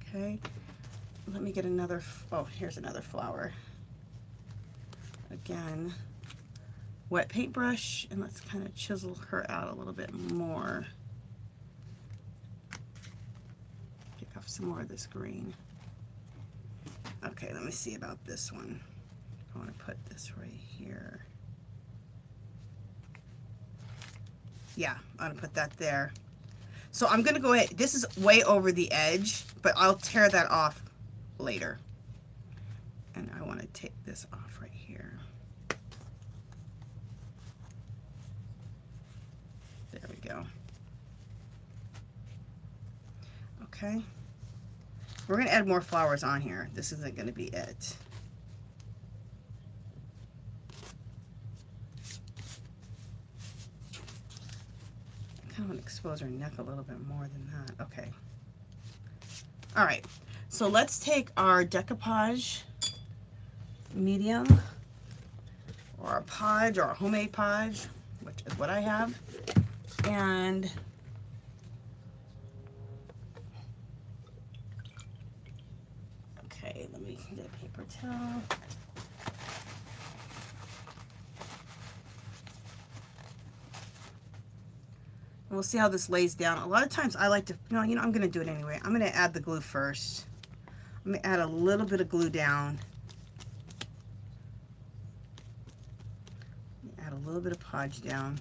Okay, let me get another, oh, here's another flower. Again, wet paintbrush, and let's kind of chisel her out a little bit more. Pick off some more of this green. Okay, let me see about this one. I want to put this right here. Yeah, I'm going to put that there. So I'm going to go ahead, this is way over the edge, but I'll tear that off later. And I want to take this off right here. There we go. Okay. We're going to add more flowers on here. This isn't going to be it. I kind of want to expose her neck a little bit more than that. Okay. All right. So let's take our decoupage medium, or our podge, or our homemade podge, which is what I have, and detail. And we'll see how this lays down. A lot of times I like to, no, you know, I'm going to do it anyway. I'm going to add the glue first. I'm going to add a little bit of glue down. Add a little bit of podge down.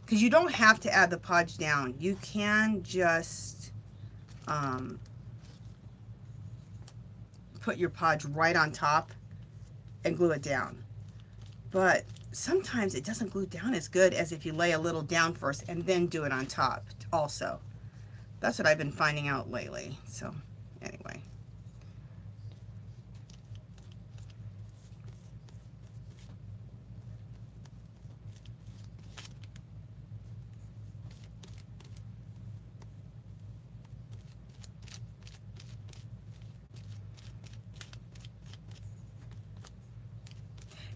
Because you don't have to add the podge down. You can just put your podge right on top and glue it down. But sometimes it doesn't glue down as good as if you lay a little down first and then do it on top also. That's what I've been finding out lately. So anyway.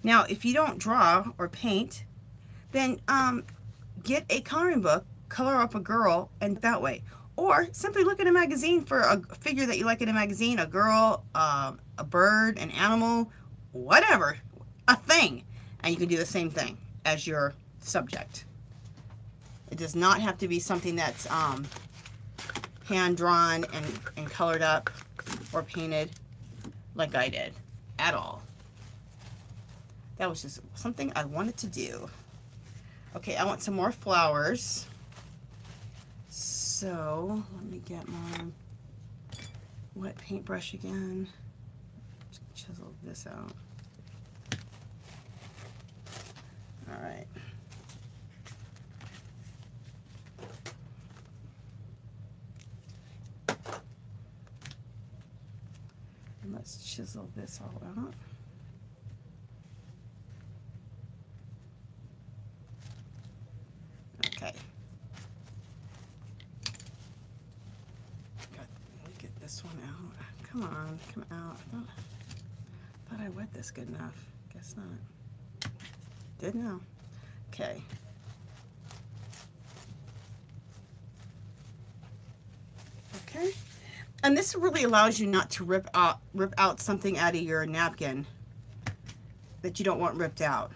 Now, if you don't draw or paint, then get a coloring book, color up a girl, and that way. Or simply look at a magazine for a figure that you like in a magazine, a girl, a bird, an animal, whatever, a thing. And you can do the same thing as your subject. It does not have to be something that's hand-drawn and colored up or painted like I did at all. That was just something I wanted to do. Okay, I want some more flowers. So, let me get my wet paintbrush again. Chisel this out. All right. And let's chisel this all out. Okay. Get this one out. Come on, come out. I thought I wet this good enough. Guess not. Didn't know. Okay. Okay. And this really allows you not to rip out something out of your napkin that you don't want ripped out.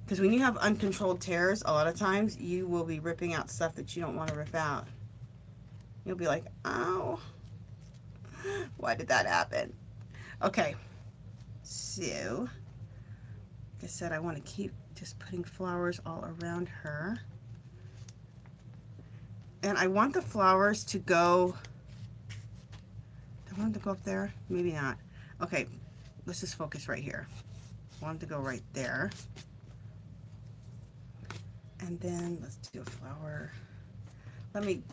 Because when you have uncontrolled tears, a lot of times you will be ripping out stuff that you don't want to rip out. You'll be like, ow, why did that happen? Okay, so, like I said, I want to keep just putting flowers all around her. And I want the flowers to go, do I want them to go up there? Maybe not. Okay, let's just focus right here. I want them to go right there. And then let's do a flower. Let me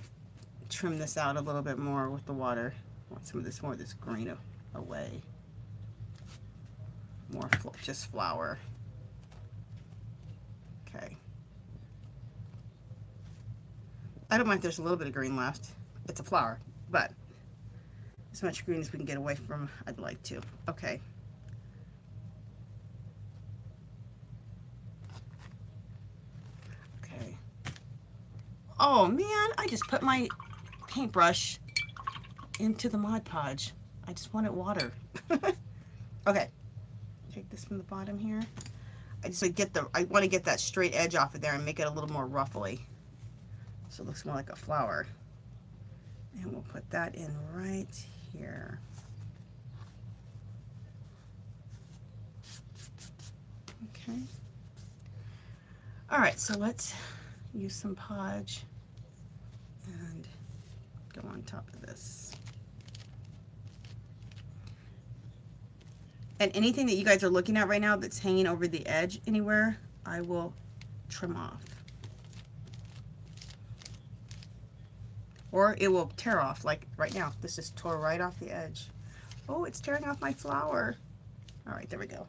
trim this out a little bit more with the water. I want some of this more of this green away. More just flower. Okay. I don't mind if there's a little bit of green left. It's a flower, but as much green as we can get away from, I'd like to. Okay. Oh man, I just put my paintbrush into the Mod Podge. I just wanted water. Okay, take this from the bottom here. I want to get that straight edge off of there and make it a little more ruffly, so it looks more like a flower. And we'll put that in right here. Okay. All right, so let's use some podge and go on top of this. And anything that you guys are looking at right now that's hanging over the edge anywhere, I will trim off. Or it will tear off, like right now. This just tore right off the edge. Oh, it's tearing off my flower. All right, there we go.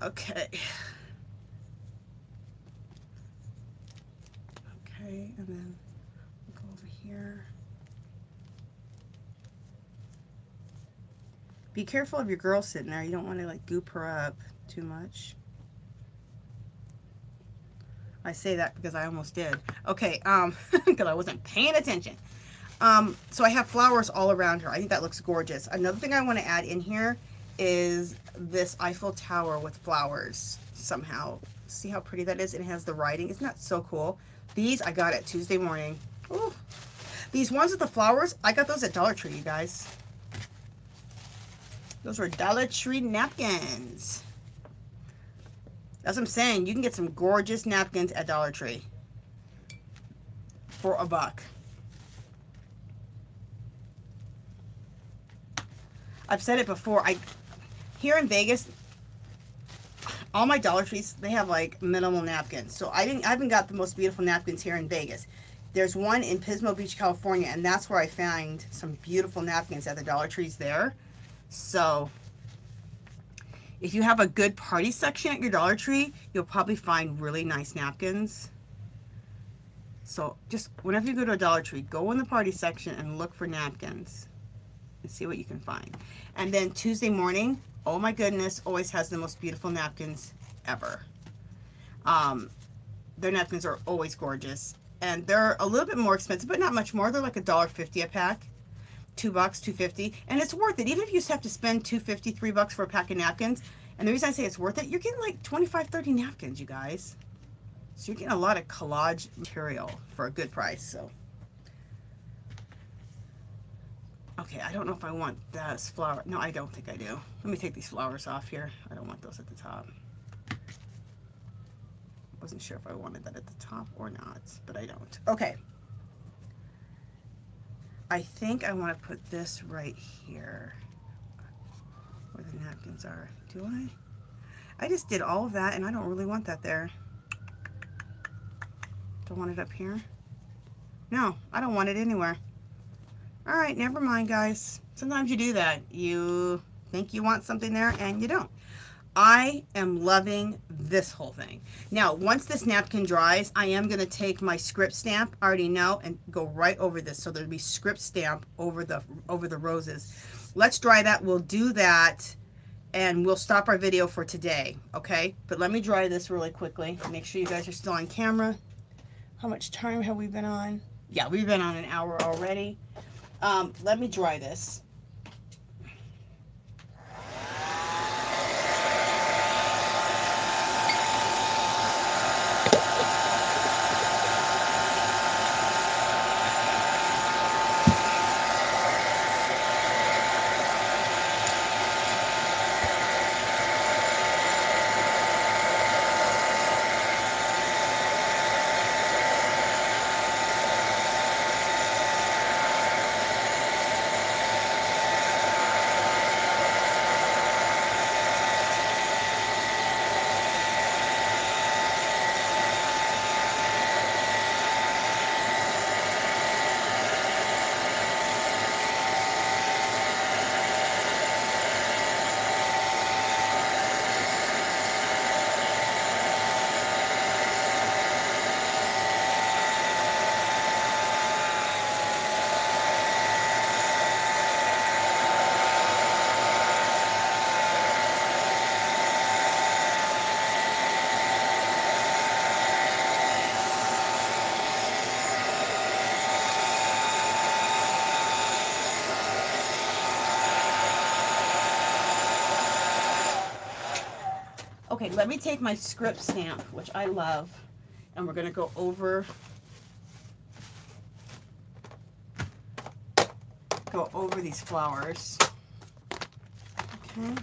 Okay. Okay, and then we'll go over here. Be careful of your girl sitting there. You don't want to like goop her up too much. I say that because I almost did. Okay, because I wasn't paying attention. So I have flowers all around her. I think that looks gorgeous. Another thing I want to add in here is this Eiffel Tower with flowers somehow. See how pretty that is? It has the writing. Isn't that so cool? These I got at Tuesday morning. Ooh. These ones with the flowers, I got those at Dollar Tree, you guys. Those were Dollar Tree napkins. That's what I'm saying. You can get some gorgeous napkins at Dollar Tree for $1. I've said it before. Here in Vegas, all my Dollar Trees, they have like minimal napkins. So I haven't got the most beautiful napkins here in Vegas. There's one in Pismo Beach, California, and that's where I found some beautiful napkins at the Dollar Trees there. So if you have a good party section at your Dollar Tree, you'll probably find really nice napkins. So just whenever you go to a Dollar Tree, go in the party section and look for napkins and see what you can find. And then Tuesday morning, oh my goodness, always has the most beautiful napkins ever. Their napkins are always gorgeous. And they're a little bit more expensive, but not much more. They're like $1.50 a pack. $2, $2.50, and it's worth it. Even if you just have to spend $2.50, $3 for a pack of napkins, and the reason I say it's worth it, you're getting like 25, 30 napkins, you guys. So you're getting a lot of collage material for a good price. So, okay, I don't know if I want this flower. No, I don't think I do. Let me take these flowers off here. I don't want those at the top. Wasn't sure if I wanted that at the top or not, but I don't. Okay. I think I want to put this right here where the napkins are. Do I? I just did all of that and I don't really want that there. Do I want it up here? No, I don't want it anywhere. All right, never mind, guys. Sometimes you do that. You think you want something there and you don't. I am loving this whole thing. Now, once this napkin dries, I am going to take my script stamp, I already know, and go right over this. So there'll be script stamp over the roses. Let's dry that. We'll do that, and we'll stop our video for today, okay? But let me dry this really quickly. Make sure you guys are still on camera. How much time have we been on? Yeah, we've been on an hour already. Let me dry this. Okay, let me take my script stamp, which I love, and we're going to go over these flowers. Okay.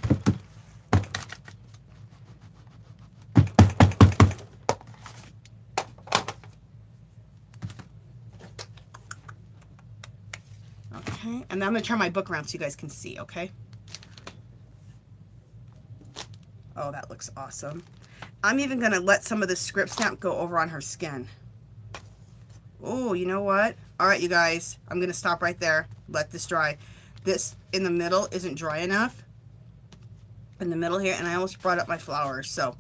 Okay, and then I'm going to turn my book around so you guys can see, okay? Oh, that looks awesome. I'm even going to let some of the script stamp go over on her skin. Oh, you know what? All right, you guys, I'm going to stop right there. Let this dry. This in the middle isn't dry enough. In the middle here, and I almost brought up my flowers. So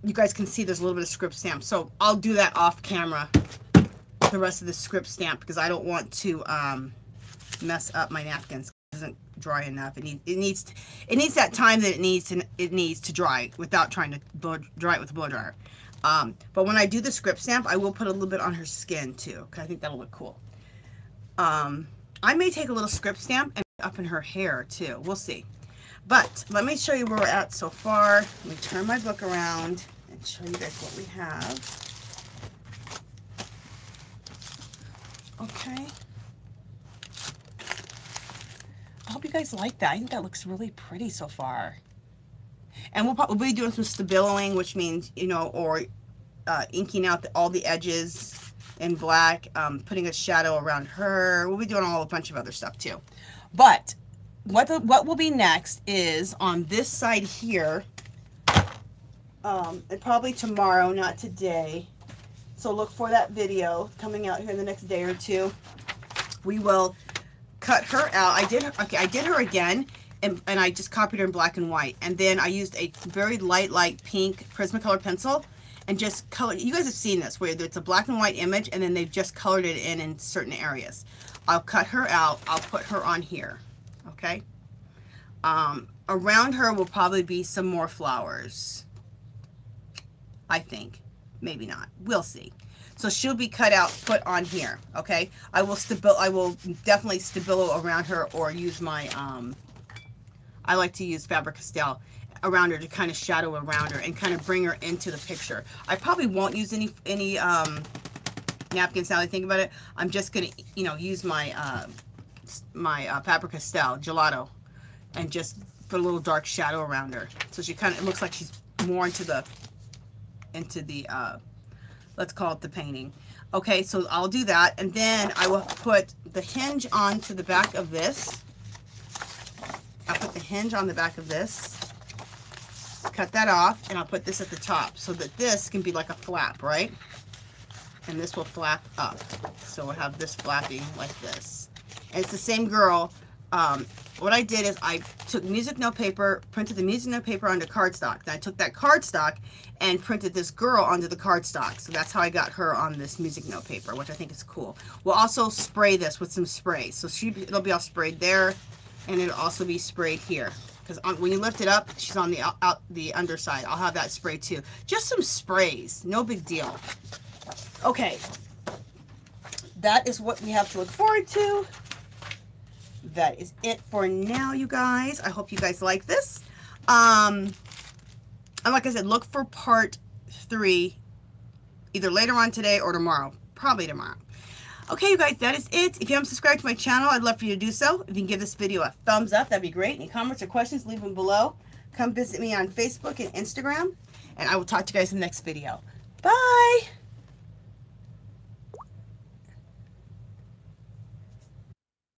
you guys can see there's a little bit of script stamp. So I'll do that off camera, the rest of the script stamp, because I don't want to mess up my napkins. It isn't dry enough. It needs that time that it needs to dry without trying to dry it with a blow dryer. But when I do the script stamp, I will put a little bit on her skin too, because I think that'll look cool. I may take a little script stamp and up in her hair too. We'll see. But let me show you where we're at so far. Let me turn my book around and show you guys what we have. Okay. I hope you guys like that. I think that looks really pretty so far. And we'll probably be doing some stabiloing, which means, you know, or inking out all the edges in black, putting a shadow around her. We'll be doing a bunch of other stuff too. But what will be next is on this side here, and probably tomorrow, not today. So look for that video coming out here in the next day or two. We will cut her out. I did her again, and I just copied her in black and white. And then I used a very light pink Prismacolor pencil and just color. You guys have seen this, where it's a black and white image, and then they've just colored it in certain areas. I'll cut her out. I'll put her on here, okay? Around her will probably be some more flowers, I think. Maybe not. We'll see. So she'll be cut out, put on here, okay? I will definitely stabilo around her, or use my, I like to use Faber-Castell around her to kind of shadow around her and kind of bring her into the picture. I probably won't use any napkins now that I think about it. I'm just gonna, you know, use my Faber-Castell gelato and just put a little dark shadow around her, so she kind of, it looks like she's more into the let's call it the painting. Okay, so I'll do that, and then I will put the hinge onto the back of this. I'll put the hinge on the back of this, cut that off, and I'll put this at the top so that this can be like a flap, right? And this will flap up. So we'll have this flapping like this. And it's the same girl. What I did is I took music note paper, printed the music note paper onto cardstock. Then I took that cardstock and printed this girl onto the cardstock. So that's how I got her on this music note paper, which I think is cool. We'll also spray this with some spray. So it'll be all sprayed there, and it'll also be sprayed here. Because when you lift it up, she's on the underside. I'll have that spray too. Just some sprays, no big deal. Okay, that is what we have to look forward to. That is it for now, you guys. I hope you guys like this. And like I said, look for part 3 either later on today or tomorrow. Probably tomorrow. Okay, you guys, that is it. If you haven't subscribed to my channel, I'd love for you to do so. If you can give this video a thumbs up, that'd be great. Any comments or questions, leave them below. Come visit me on Facebook and Instagram, and I will talk to you guys in the next video. Bye!